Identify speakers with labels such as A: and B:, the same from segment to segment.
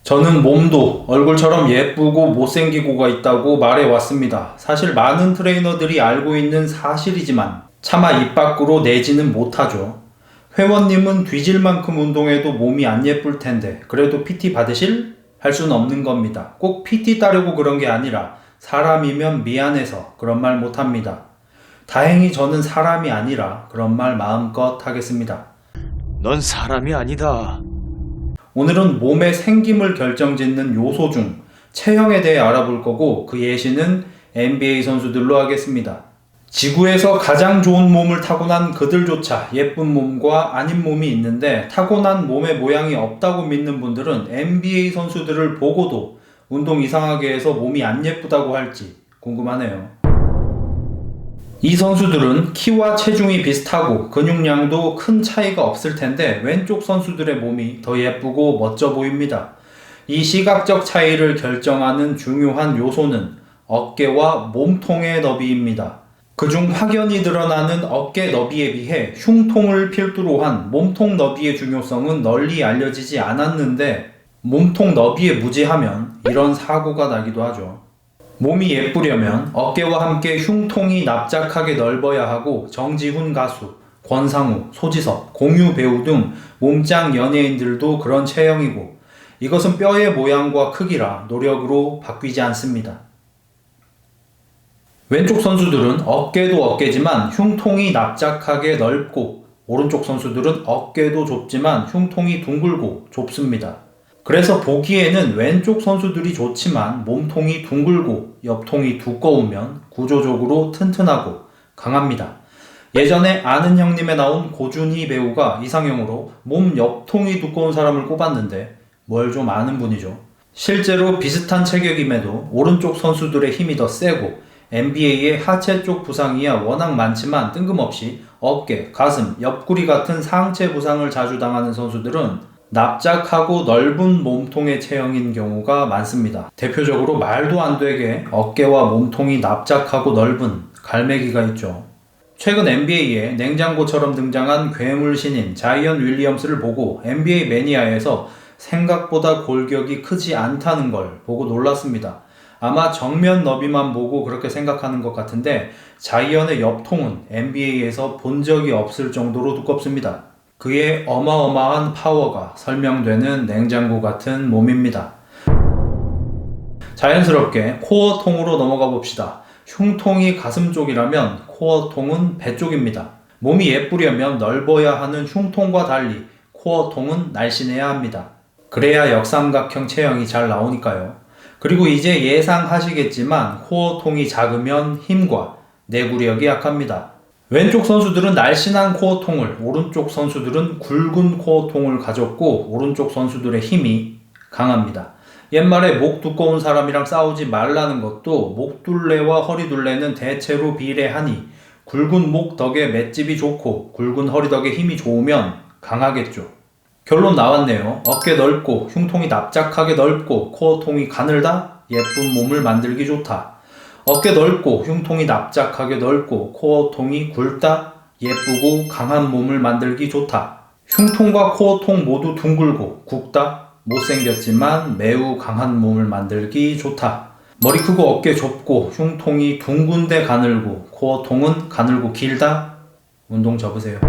A: 저는 몸도 얼굴처럼 예쁘고 못생기고가 있다고 말해왔습니다. 사실 많은 트레이너들이 알고 있는 사실이지만 차마 입 밖으로 내지는 못하죠. 회원님은 뒤질 만큼 운동해도 몸이 안 예쁠 텐데 그래도 PT 받으실? 할 수는 없는 겁니다. 꼭 PT 따르고 그런 게 아니라 사람이면 미안해서 그런 말 못합니다. 다행히 저는 사람이 아니라 그런 말 마음껏 하겠습니다.
B: 넌 사람이 아니다.
A: 오늘은 몸의 생김을 결정짓는 요소 중 체형에 대해 알아볼 거고 그 예시는 NBA 선수들로 하겠습니다. 지구에서 가장 좋은 몸을 타고난 그들조차 예쁜 몸과 아닌 몸이 있는데 타고난 몸의 모양이 없다고 믿는 분들은 NBA 선수들을 보고도 운동 이상하게 해서 몸이 안 예쁘다고 할지 궁금하네요. 이 선수들은 키와 체중이 비슷하고 근육량도 큰 차이가 없을 텐데 왼쪽 선수들의 몸이 더 예쁘고 멋져 보입니다. 이 시각적 차이를 결정하는 중요한 요소는 어깨와 몸통의 너비입니다. 그중 확연히 드러나는 어깨 너비에 비해 흉통을 필두로 한 몸통 너비의 중요성은 널리 알려지지 않았는데 몸통 너비에 무지하면 이런 사고가 나기도 하죠. 몸이 예쁘려면 어깨와 함께 흉통이 납작하게 넓어야 하고 정지훈 가수, 권상우, 소지섭, 공유 배우 등 몸짱 연예인들도 그런 체형이고 이것은 뼈의 모양과 크기라 노력으로 바뀌지 않습니다. 왼쪽 선수들은 어깨도 어깨지만 흉통이 납작하게 넓고 오른쪽 선수들은 어깨도 좁지만 흉통이 둥글고 좁습니다. 그래서 보기에는 왼쪽 선수들이 좋지만 몸통이 둥글고 옆통이 두꺼우면 구조적으로 튼튼하고 강합니다. 예전에 아는 형님에 나온 고준희 배우가 이상형으로 몸 옆통이 두꺼운 사람을 꼽았는데 뭘 좀 아는 분이죠. 실제로 비슷한 체격임에도 오른쪽 선수들의 힘이 더 세고 NBA의 하체 쪽 부상이야 워낙 많지만 뜬금없이 어깨, 가슴, 옆구리 같은 상체 부상을 자주 당하는 선수들은 납작하고 넓은 몸통의 체형인 경우가 많습니다. 대표적으로 말도 안 되게 어깨와 몸통이 납작하고 넓은 갈매기가 있죠. 최근 NBA에 냉장고처럼 등장한 괴물 신인 자이언 윌리엄스를 보고 NBA 매니아에서 생각보다 골격이 크지 않다는 걸 보고 놀랐습니다. 아마 정면 너비만 보고 그렇게 생각하는 것 같은데 자이언의 옆통은 NBA에서 본 적이 없을 정도로 두껍습니다. 그의 어마어마한 파워가 설명되는 냉장고 같은 몸입니다. 자연스럽게 코어통으로 넘어가 봅시다. 흉통이 가슴 쪽이라면 코어통은 배 쪽입니다. 몸이 예쁘려면 넓어야 하는 흉통과 달리 코어통은 날씬해야 합니다. 그래야 역삼각형 체형이 잘 나오니까요. 그리고 이제 예상하시겠지만 코어통이 작으면 힘과 내구력이 약합니다. 왼쪽 선수들은 날씬한 코어통을, 오른쪽 선수들은 굵은 코어통을 가졌고 오른쪽 선수들의 힘이 강합니다. 옛말에 목 두꺼운 사람이랑 싸우지 말라는 것도 목둘레와 허리둘레는 대체로 비례하니 굵은 목 덕에 맷집이 좋고 굵은 허리 덕에 힘이 좋으면 강하겠죠. 결론 나왔네요. 어깨 넓고 흉통이 납작하게 넓고 코어통이 가늘다? 예쁜 몸을 만들기 좋다. 어깨 넓고 흉통이 납작하게 넓고 코어통이 굵다? 예쁘고 강한 몸을 만들기 좋다. 흉통과 코어통 모두 둥글고 굵다? 못생겼지만 매우 강한 몸을 만들기 좋다. 머리 크고 어깨 좁고 흉통이 둥근데 가늘고 코어통은 가늘고 길다? 운동 접으세요.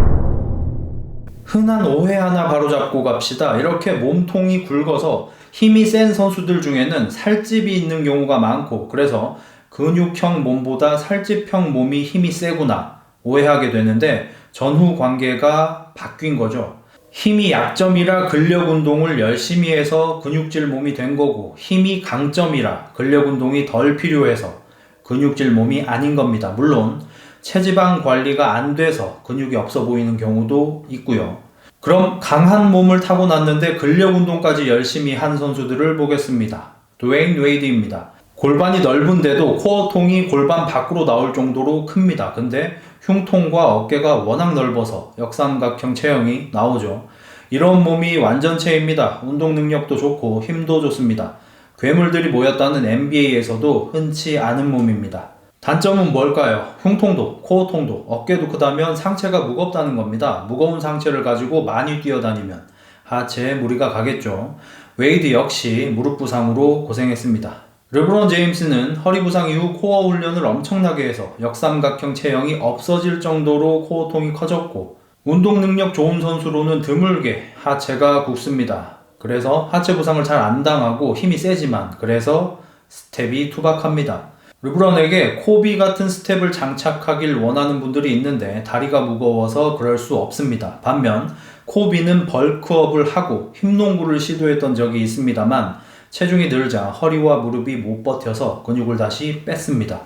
A: 흔한 오해 하나 바로잡고 갑시다. 이렇게 몸통이 굵어서 힘이 센 선수들 중에는 살집이 있는 경우가 많고 그래서 근육형 몸보다 살집형 몸이 힘이 세구나 오해하게 되는데 전후 관계가 바뀐 거죠. 힘이 약점이라 근력 운동을 열심히 해서 근육질 몸이 된 거고 힘이 강점이라 근력 운동이 덜 필요해서 근육질 몸이 아닌 겁니다. 물론 체지방 관리가 안 돼서 근육이 없어 보이는 경우도 있고요. 그럼 강한 몸을 타고났는데 근력 운동까지 열심히 한 선수들을 보겠습니다. 드웨인 웨이드입니다. 골반이 넓은데도 코어통이 골반 밖으로 나올 정도로 큽니다. 근데 흉통과 어깨가 워낙 넓어서 역삼각형 체형이 나오죠. 이런 몸이 완전체입니다. 운동 능력도 좋고 힘도 좋습니다. 괴물들이 모였다는 NBA에서도 흔치 않은 몸입니다. 단점은 뭘까요? 흉통도, 코어통도, 어깨도 크다면 상체가 무겁다는 겁니다. 무거운 상체를 가지고 많이 뛰어다니면 하체에 무리가 가겠죠. 웨이드 역시 무릎 부상으로 고생했습니다. 르브론 제임스는 허리 부상 이후 코어 훈련을 엄청나게 해서 역삼각형 체형이 없어질 정도로 코어통이 커졌고 운동 능력 좋은 선수로는 드물게 하체가 굵습니다. 그래서 하체 부상을 잘 안 당하고 힘이 세지만 그래서 스텝이 투박합니다. 르브론에게 코비 같은 스텝을 장착하길 원하는 분들이 있는데 다리가 무거워서 그럴 수 없습니다. 반면 코비는 벌크업을 하고 힙농구를 시도했던 적이 있습니다만 체중이 늘자 허리와 무릎이 못 버텨서 근육을 다시 뺐습니다.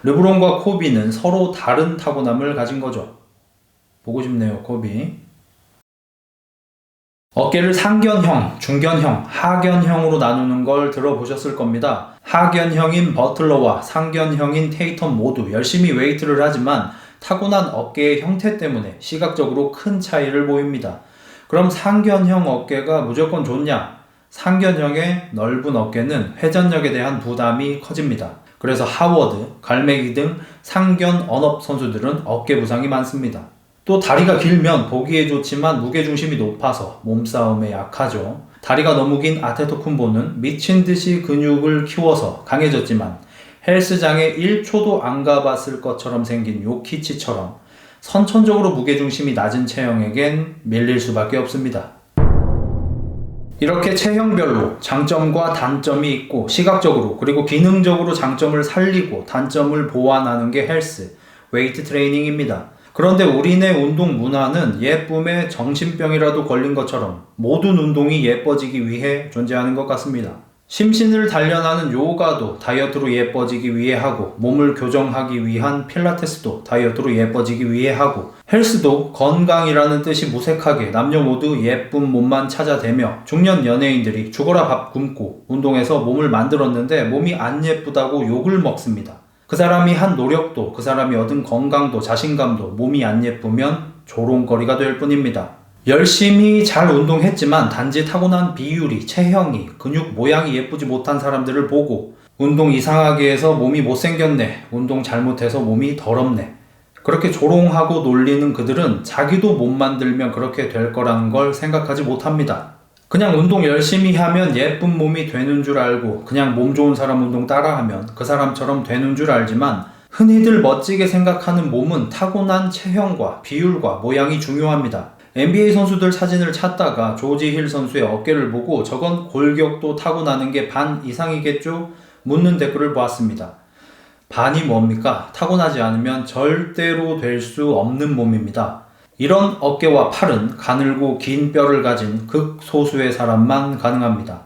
A: 르브론과 코비는 서로 다른 타고남을 가진 거죠. 보고 싶네요, 코비. 어깨를 상견형, 중견형, 하견형으로 나누는 걸 들어보셨을 겁니다. 하견형인 버틀러와 상견형인 테이텀 모두 열심히 웨이트를 하지만 타고난 어깨의 형태 때문에 시각적으로 큰 차이를 보입니다. 그럼 상견형 어깨가 무조건 좋냐? 상견형의 넓은 어깨는 회전력에 대한 부담이 커집니다. 그래서 하워드, 갈매기 등 상견 언업 선수들은 어깨 부상이 많습니다. 또 다리가 길면 보기에 좋지만 무게중심이 높아서 몸싸움에 약하죠. 다리가 너무 긴 아테토쿤보는 미친 듯이 근육을 키워서 강해졌지만 헬스장에 1초도 안 가봤을 것처럼 생긴 요키치처럼 선천적으로 무게중심이 낮은 체형에겐 밀릴 수밖에 없습니다. 이렇게 체형별로 장점과 단점이 있고 시각적으로 그리고 기능적으로 장점을 살리고 단점을 보완하는 게 헬스, 웨이트 트레이닝입니다. 그런데 우리네 운동 문화는 예쁨에 정신병이라도 걸린 것처럼 모든 운동이 예뻐지기 위해 존재하는 것 같습니다. 심신을 단련하는 요가도 다이어트로 예뻐지기 위해 하고 몸을 교정하기 위한 필라테스도 다이어트로 예뻐지기 위해 하고 헬스도 건강이라는 뜻이 무색하게 남녀 모두 예쁜 몸만 찾아대며 중년 연예인들이 죽어라 밥 굶고 운동해서 몸을 만들었는데 몸이 안 예쁘다고 욕을 먹습니다. 그 사람이 한 노력도 그 사람이 얻은 건강도 자신감도 몸이 안 예쁘면 조롱거리가 될 뿐입니다. 열심히 잘 운동했지만 단지 타고난 비율이, 체형이, 근육 모양이 예쁘지 못한 사람들을 보고 운동 이상하게 해서 몸이 못생겼네, 운동 잘못해서 몸이 더럽네 그렇게 조롱하고 놀리는 그들은 자기도 못 만들면 그렇게 될 거라는 걸 생각하지 못합니다. 그냥 운동 열심히 하면 예쁜 몸이 되는 줄 알고 그냥 몸 좋은 사람 운동 따라하면 그 사람처럼 되는 줄 알지만 흔히들 멋지게 생각하는 몸은 타고난 체형과 비율과 모양이 중요합니다. NBA 선수들 사진을 찾다가 조지 힐 선수의 어깨를 보고 저건 골격도 타고나는 게 반 이상이겠죠? 묻는 댓글을 보았습니다. 반이 뭡니까? 타고나지 않으면 절대로 될 수 없는 몸입니다. 이런 어깨와 팔은 가늘고 긴 뼈를 가진 극소수의 사람만 가능합니다.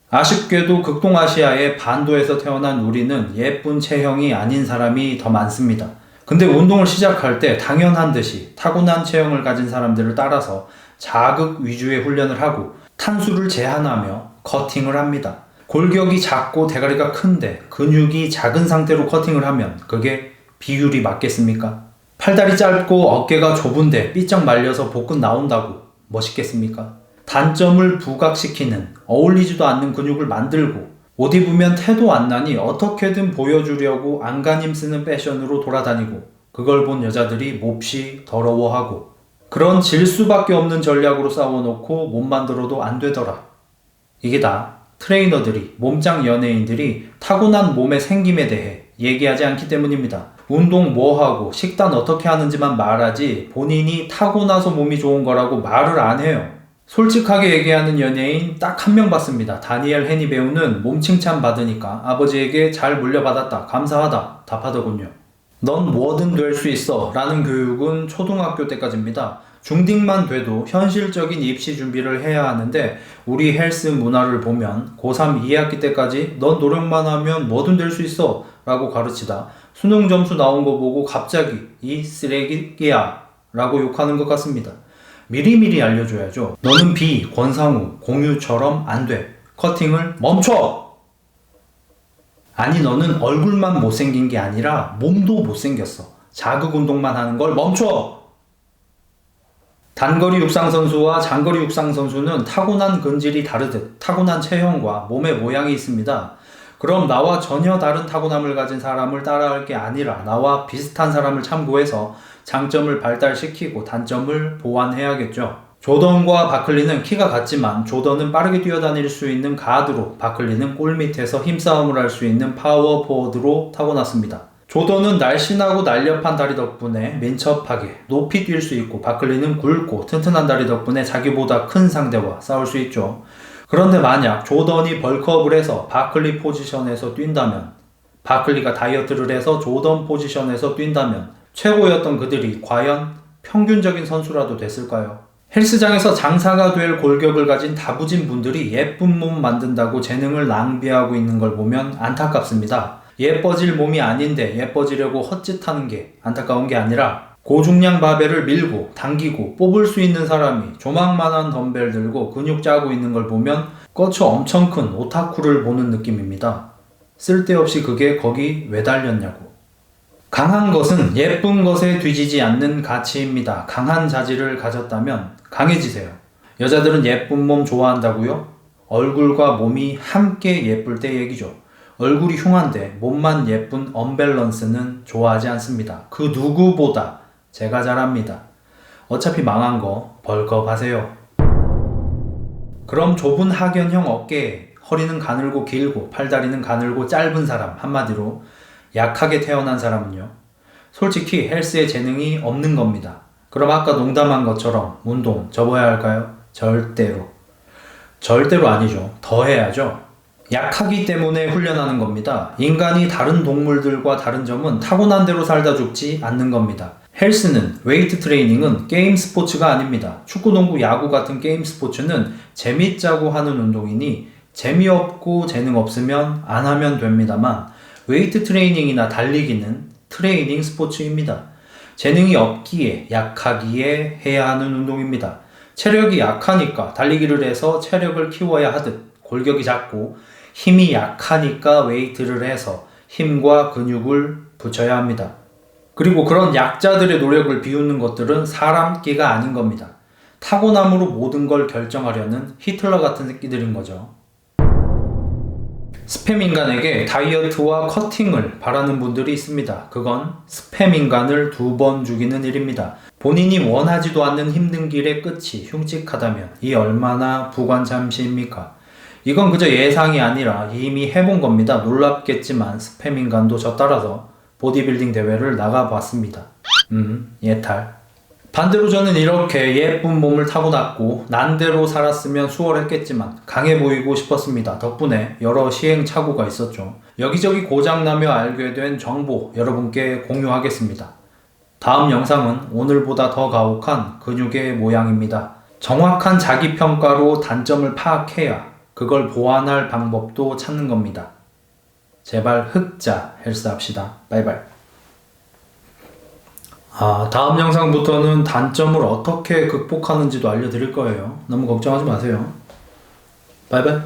A: 아쉽게도 극동아시아의 반도에서 태어난 우리는 예쁜 체형이 아닌 사람이 더 많습니다. 근데 운동을 시작할 때 당연한 듯이 타고난 체형을 가진 사람들을 따라서 자극 위주의 훈련을 하고 탄수를 제한하며 커팅을 합니다. 골격이 작고 대가리가 큰데 근육이 작은 상태로 커팅을 하면 그게 비율이 맞겠습니까? 팔다리 짧고 어깨가 좁은데 삐쩍 말려서 복근 나온다고 멋있겠습니까? 단점을 부각시키는 어울리지도 않는 근육을 만들고 옷 입으면 태도 안 나니 어떻게든 보여주려고 안간힘 쓰는 패션으로 돌아다니고 그걸 본 여자들이 몹시 더러워하고 그런 질 수밖에 없는 전략으로 싸워놓고 못 만들어도 안 되더라. 이게 다 트레이너들이 몸짱 연예인들이 타고난 몸의 생김에 대해 얘기하지 않기 때문입니다. 운동 뭐하고 식단 어떻게 하는지만 말하지 본인이 타고나서 몸이 좋은 거라고 말을 안 해요. 솔직하게 얘기하는 연예인 딱 한 명 봤습니다. 다니엘 헤니 배우는 몸 칭찬 받으니까 아버지에게 잘 물려받았다, 감사하다 답하더군요. 넌 뭐든 될 수 있어 라는 교육은 초등학교 때까지입니다. 중딩만 돼도 현실적인 입시 준비를 해야 하는데 우리 헬스 문화를 보면 고3 2학기 때까지 넌 노력만 하면 뭐든 될 수 있어 라고 가르치다 수능 점수 나온 거 보고 갑자기 이 쓰레기야 라고 욕하는 것 같습니다. 미리미리 알려줘야죠. 너는 비, 권상우, 공유처럼 안 돼. 커팅을 멈춰! 아니 너는 얼굴만 못생긴 게 아니라 몸도 못생겼어. 자극 운동만 하는 걸 멈춰! 단거리 육상 선수와 장거리 육상 선수는 타고난 근질이 다르듯 타고난 체형과 몸의 모양이 있습니다. 그럼 나와 전혀 다른 타고남을 가진 사람을 따라할 게 아니라 나와 비슷한 사람을 참고해서 장점을 발달시키고 단점을 보완해야겠죠. 조던과 바클리는 키가 같지만 조던은 빠르게 뛰어다닐 수 있는 가드로 바클리는 골밑에서 힘싸움을 할 수 있는 파워포워드로 타고났습니다. 조던은 날씬하고 날렵한 다리 덕분에 민첩하게 높이 뛸 수 있고 바클리는 굵고 튼튼한 다리 덕분에 자기보다 큰 상대와 싸울 수 있죠. 그런데 만약 조던이 벌크업을 해서 바클리 포지션에서 뛴다면, 바클리가 다이어트를 해서 조던 포지션에서 뛴다면 최고였던 그들이 과연 평균적인 선수라도 됐을까요? 헬스장에서 장사가 될 골격을 가진 다부진 분들이 예쁜 몸 만든다고 재능을 낭비하고 있는 걸 보면 안타깝습니다. 예뻐질 몸이 아닌데 예뻐지려고 헛짓하는 게 안타까운 게 아니라 고중량 바벨을 밀고 당기고 뽑을 수 있는 사람이 조망만한 덤벨 들고 근육 짜고 있는 걸 보면 껏처 엄청 큰 오타쿠를 보는 느낌입니다. 쓸데없이 그게 거기 왜 달렸냐고. 강한 것은 예쁜 것에 뒤지지 않는 가치입니다. 강한 자질을 가졌다면 강해지세요. 여자들은 예쁜 몸 좋아한다고요? 얼굴과 몸이 함께 예쁠 때 얘기죠. 얼굴이 흉한데 몸만 예쁜 언밸런스는 좋아하지 않습니다. 그 누구보다 제가 잘합니다. 어차피 망한 거 벌컥 하세요. 그럼 좁은 하견형 어깨에 허리는 가늘고 길고 팔다리는 가늘고 짧은 사람, 한마디로 약하게 태어난 사람은요? 솔직히 헬스에 재능이 없는 겁니다. 그럼 아까 농담한 것처럼 운동 접어야 할까요? 절대로. 절대로 아니죠. 더 해야죠. 약하기 때문에 훈련하는 겁니다. 인간이 다른 동물들과 다른 점은 타고난 대로 살다 죽지 않는 겁니다. 헬스는, 웨이트 트레이닝은 게임 스포츠가 아닙니다. 축구, 농구, 야구 같은 게임 스포츠는 재밌자고 하는 운동이니 재미없고 재능 없으면 안 하면 됩니다만 웨이트 트레이닝이나 달리기는 트레이닝 스포츠입니다. 재능이 없기에 약하기에 해야 하는 운동입니다. 체력이 약하니까 달리기를 해서 체력을 키워야 하듯 골격이 작고 힘이 약하니까 웨이트를 해서 힘과 근육을 붙여야 합니다. 그리고 그런 약자들의 노력을 비웃는 것들은 사람 끼가 아닌 겁니다. 타고남으로 모든 걸 결정하려는 히틀러 같은 새끼들인 거죠. 스팸 인간에게 다이어트와 커팅을 바라는 분들이 있습니다. 그건 스팸 인간을 2번 죽이는 일입니다. 본인이 원하지도 않는 힘든 길의 끝이 흉측하다면 이 얼마나 부관참시입니까? 이건 그저 예상이 아니라 이미 해본 겁니다. 놀랍겠지만 스팸 인간도 저 따라서 보디빌딩 대회를 나가봤습니다. 예탈. 반대로 저는 이렇게 예쁜 몸을 타고났고 난대로 살았으면 수월했겠지만 강해 보이고 싶었습니다. 덕분에 여러 시행착오가 있었죠. 여기저기 고장나며 알게 된 정보 여러분께 공유하겠습니다. 다음 영상은 오늘보다 더 가혹한 근육의 모양입니다. 정확한 자기평가로 단점을 파악해야 그걸 보완할 방법도 찾는 겁니다. 제발 흑자 헬스 합시다. 바이바이. 다음 영상부터는 단점을 어떻게 극복하는지도 알려드릴 거예요. 너무 걱정하지 마세요. 바이바이.